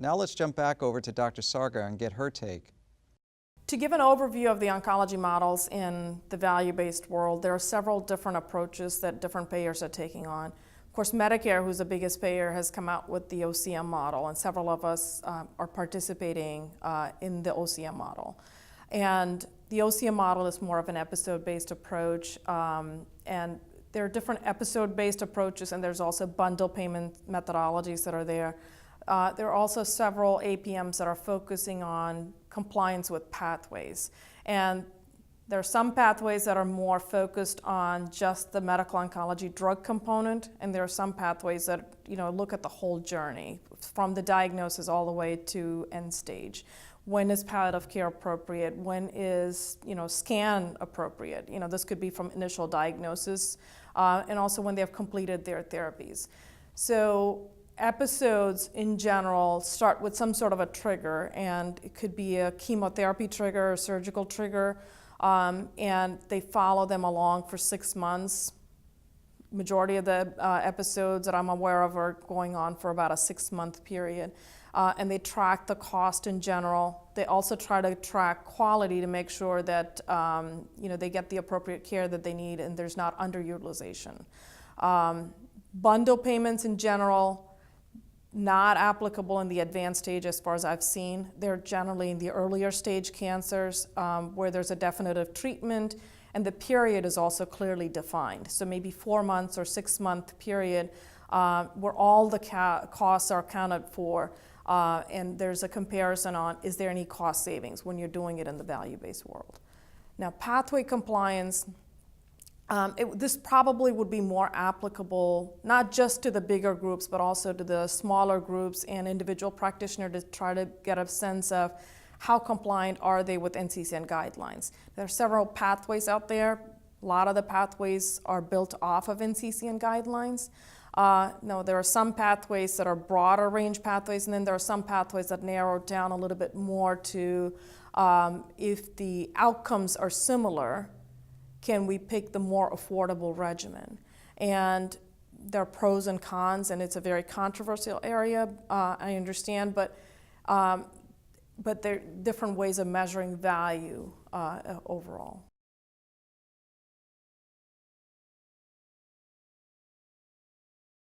Now let's jump back over to Dr. Sagar and get her take. To give an overview of the oncology models in the value-based world, there are several different approaches that different payers are taking on. Of course, Medicare, who's the biggest payer, has come out with the OCM model, and several of us are participating in the OCM model. And the OCM model is more of an episode-based approach, and there are different episode-based approaches, and there's also bundle payment methodologies that are there. There are also several APMs that are focusing on compliance with pathways. And there are some pathways that are more focused on just the medical oncology drug component, and there are some pathways that look at the whole journey, from the diagnosis all the way to end stage. When is palliative care appropriate? When is scan appropriate? This could be from initial diagnosis, and also when they have completed their therapies. So episodes in general start with some sort of a trigger, and it could be a chemotherapy trigger, a surgical trigger, and they follow them along for 6 months. Majority of the episodes that I'm aware of are going on for about a 6-month period, and they track the cost in general. They also try to track quality to make sure that they get the appropriate care that they need and there's not underutilization. Bundle payments in general, not applicable in the advanced stage as far as I've seen. They're generally in the earlier stage cancers where there's a definitive treatment, and the period is also clearly defined. So maybe 4 months or 6-month period where all the costs are accounted for, and there's a comparison on is there any cost savings when you're doing it in the value-based world. Now, pathway compliance, this probably would be more applicable not just to the bigger groups, but also to the smaller groups and individual practitioners to try to get a sense of how compliant are they with NCCN guidelines. There are several pathways out there. A lot of the pathways are built off of NCCN guidelines. No, there are some pathways that are broader range pathways, and then there are some pathways that narrow down a little bit more to if the outcomes are similar, can we pick the more affordable regimen? And there are pros and cons, and it's a very controversial area, I understand, but there are different ways of measuring value overall.